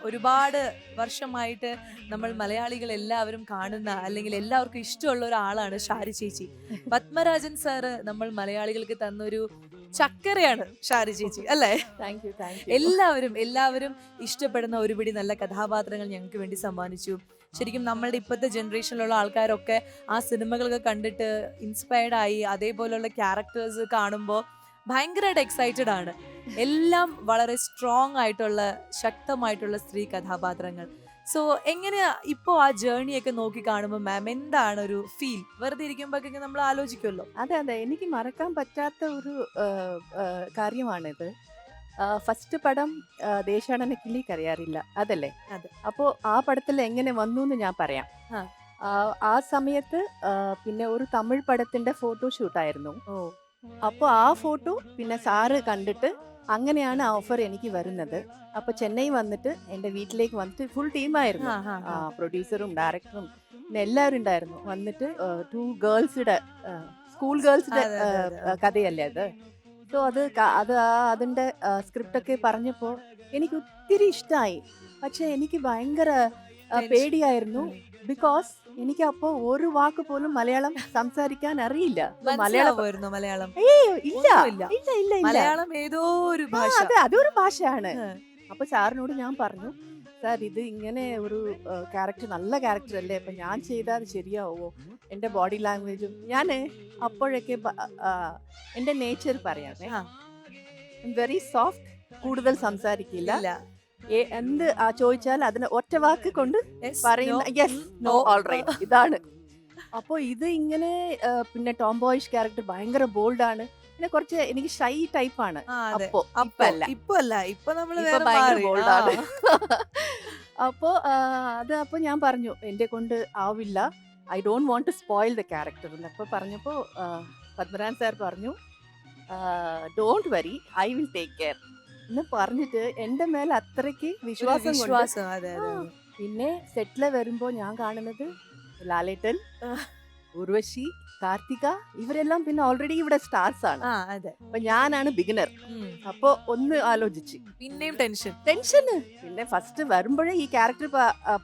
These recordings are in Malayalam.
ഒരുപാട് വർഷമായിട്ട് നമ്മൾ മലയാളികൾ എല്ലാവരും കാണുന്ന അല്ലെങ്കിൽ എല്ലാവർക്കും ഇഷ്ടമുള്ള ഒരാളാണ് ഷാരി ചേച്ചി. പത്മരാജൻ സാറ് നമ്മൾ മലയാളികൾക്ക് തന്നൊരു ചക്കരയാണ് ഷാരി ചേച്ചി, അല്ലേ? Thank you. എല്ലാവരും ഇഷ്ടപ്പെടുന്ന ഒരുപിടി നല്ല കഥാപാത്രങ്ങൾ ഞങ്ങൾക്ക് വേണ്ടി സമ്മാനിച്ചു. ശരിക്കും നമ്മളുടെ ഇപ്പോഴത്തെ ജനറേഷനിലുള്ള ആൾക്കാരൊക്കെ ആ സിനിമകളൊക്കെ കണ്ടിട്ട് ഇൻസ്പയർഡ് ആയി. അതേപോലെയുള്ള ക്യാരക്ടേഴ്സ് കാണുമ്പോൾ ഭയങ്കരമായിട്ട് എക്സൈറ്റഡ് ആണ്. എല്ലാം വളരെ സ്ട്രോങ് ആയിട്ടുള്ള ശക്തമായിട്ടുള്ള സ്ത്രീ കഥാപാത്രങ്ങൾ. സോ എങ്ങനെയാ ഇപ്പോൾ ആ ജേർണിയൊക്കെ നോക്കി കാണുമ്പോൾ മാം എന്താണ് ഒരു ഫീൽ? വെറുതെ ഇരിക്കുമ്പോഴൊക്കെ നമ്മൾ ആലോചിക്കുമല്ലോ. അതെ, എനിക്ക് മറക്കാൻ പറ്റാത്ത ഒരു കാര്യമാണിത്. ഫസ്റ്റ് പടം ദേശാടന കിളി കരയാറില്ല, അതല്ലേ? അതെ. അപ്പോൾ ആ പടത്തിൽ എങ്ങനെ വന്നു എന്ന് ഞാൻ പറയാം. ആ. ആ സമയത്ത് പിന്നെ ഒരു തമിഴ് പടത്തിന്റെ ഫോട്ടോ ഷൂട്ടായിരുന്നു. ഓ. അപ്പോൾ ആ ഫോട്ടോ പിന്നെ സാറ് കണ്ടിട്ട് അങ്ങനെയാണ് ആ ഓഫർ എനിക്ക് വരുന്നത്. അപ്പോൾ ചെന്നൈ വന്നിട്ട് എൻ്റെ വീട്ടിലേക്ക് വന്നിട്ട് ഫുൾ ടീമായിരുന്നു, പ്രൊഡ്യൂസറും ഡയറക്ടറും പിന്നെ എല്ലാവരും ഉണ്ടായിരുന്നു. വന്നിട്ട് 2 ഗേൾസിന്റെ സ്കൂൾ ഗേൾസിന്റെ കഥയല്ലേ അത്. സോ അതിൻ്റെ സ്ക്രിപ്റ്റൊക്കെ പറഞ്ഞപ്പോൾ എനിക്ക് ഒത്തിരി ഇഷ്ടമായി. പക്ഷെ എനിക്ക് ഭയങ്കര പേടിയായിരുന്നു. ബിക്കോസ് എനിക്ക് അപ്പോൾ ഒരു വാക്ക് പോലും മലയാളം സംസാരിക്കാൻ അറിയില്ല. മലയാളം ഇല്ല. മലയാളം ഏതോ ഒരു ഭാഷ. അതെ, അതൊരു ഭാഷയാണ്. അപ്പൊ സാറിനോട് ഞാൻ പറഞ്ഞു, സാർ ഇത് ഇങ്ങനെ ഒരു ക്യാരക്ടർ നല്ല ക്യാരക്ടർ അല്ലേ, അപ്പൊ ഞാൻ ചെയ്താൽ ശരിയാവോ? എൻ്റെ ബോഡി ലാംഗ്വേജും ഞാൻ അപ്പോഴൊക്കെ എൻ്റെ നേച്ചർ പറയാമേ, വെരി സോഫ്റ്റ്, കൂടുതൽ സംസാരിക്കില്ല. എന്ത് ചോദിച്ചാൽ അതിന് ഒറ്റ വാക്ക് കൊണ്ട് പറയുന്ന യെസ്, നോ, ഓൾ റൈറ്റ്, ഇതാണ്. അപ്പോൾ ഇത് ഇങ്ങനെ പിന്നെ ടോംബോയിഷ് ക്യാരക്ടർ ഭയങ്കര ബോൾഡാണ്. പിന്നെ കുറച്ച് എനിക്ക് ഷൈ ടൈപ്പാണ്. ഭയങ്കര ബോൾഡാണ്. അപ്പോൾ ഞാൻ പറഞ്ഞു എന്നെ കൊണ്ട് ആവില്ല, I don't want to spoil the character. അപ്പോൾ പറഞ്ഞപ്പോൾ പത്മരാജൻ സാർ പറഞ്ഞു, don't worry, I will take care എന്ന് പറഞ്ഞിട്ട് എൻ്റെ മേലെ അത്രയ്ക്ക് വിശ്വാസം. പിന്നെ സെറ്റില് വരുമ്പോൾ ഞാൻ കാണുന്നത് ലാലേട്ടൻ, ഉർവശി, കാർത്തിക, ഇവരെല്ലാം പിന്നെ ഓൾറെഡി ഇവിടെ സ്റ്റാർസ് ആണ്. അപ്പൊ ഞാനാണ് ബിഗിനർ. അപ്പൊ ഒന്ന് ആലോചിച്ച് പിന്നെയും ടെൻഷന്. പിന്നെ ഫസ്റ്റ് വരുമ്പോഴേ ഈ ക്യാരക്ടർ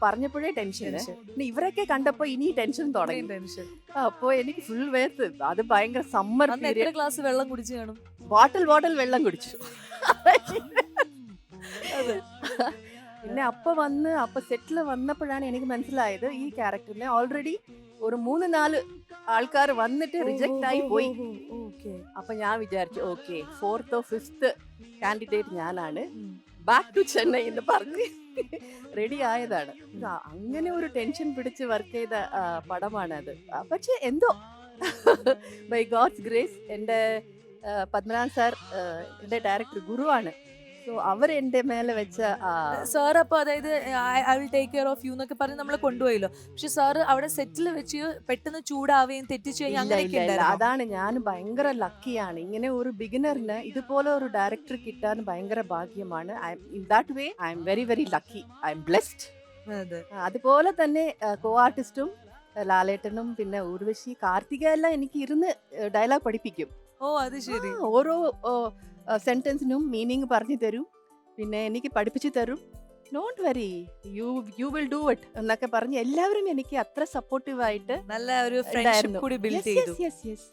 പറഞ്ഞപ്പോഴേ ടെൻഷന്. പിന്നെ ഇവരൊക്കെ കണ്ടപ്പോ ഇനി ടെൻഷൻ തുടങ്ങി. അപ്പൊ എനിക്ക് ഫുൾ വേർത്ത്. അത് ഭയങ്കര സമ്മർ പീരിയഡ്. ഗ്ലാസ് വെള്ളം കുടിച്ചു കാണും. ബോട്ടിൽ വെള്ളം കുടിച്ചു. പിന്നെ അപ്പൊ സെറ്റില് വന്നപ്പോഴാണ് എനിക്ക് മനസ്സിലായത് ഈ ക്യാരക്ടറിനെ ഓൾറെഡി ഒരു 3-4 ആൾക്കാർ വന്നിട്ട് റിജക്റ്റ് ആയി പോയി. അപ്പൊ ഞാൻ വിചാരിച്ചു okay, 4th or 5th candidate ഞാനാണ്, ബാക്ക് ടു ചെന്നൈ എന്ന് പറഞ്ഞ് റെഡി ആയതാണ്. അങ്ങനെ ഒരു ടെൻഷൻ പിടിച്ച് വർക്ക് ചെയ്ത പടമാണ് അത്. പക്ഷെ എന്തോ ബൈ ഗോഡ്സ് ഗ്രേസ് എൻ്റെ പത്മനാഭൻ സാർ എൻ്റെ ഡയറക്ടർ ഗുരുവാണ്. സോ അവർ എൻ്റെ മേലെ വെച്ച സാർ അപ്പൊ അതായത് I will take care of you എന്നൊക്കെ പറഞ്ഞ് നമ്മളെ കൊണ്ടുപോയല്ലോ. പക്ഷെ സാറ് അവിടെ സെറ്റിൽ വെച്ച് പെട്ടെന്ന് ചൂടാവുകയും തെറ്റിച്ചു കഴിഞ്ഞാൽ അതാണ്. ഞാൻ ഭയങ്കര ലക്കിയാണ്. ഇങ്ങനെ ഒരു ബിഗിനറിന് ഇതുപോലെ ഒരു ഡയറക്ടർ കിട്ടാൻ ഭയങ്കര ഭാഗ്യമാണ്. In that way I am very very lucky, I M blessed. അതുപോലെ തന്നെ കോ ആർട്ടിസ്റ്റും ലാലേട്ടനും പിന്നെ ഉർവശി, കാർത്തിക എല്ലാം എനിക്ക് ഇരുന്ന് ഡയലോഗ് പഠിപ്പിക്കും. ഓ അത് ശരി. ഓരോ സെന്റൻസിനും മീനിങ് പറഞ്ഞു തരും, പിന്നെ എനിക്ക് പഠിപ്പിച്ചു തരും. ഡോണ്ട് വരി, യു വിൽ ഡു ഇറ്റ് എന്നൊക്കെ പറഞ്ഞ് എല്ലാവരും എനിക്ക് അത്ര സപ്പോർട്ടീവ് ആയിട്ട് നല്ല ഒരു ഫ്രണ്ട്ഷിപ്പ് കൂടി ബിൽഡ് ചെയ്തു. യെസ്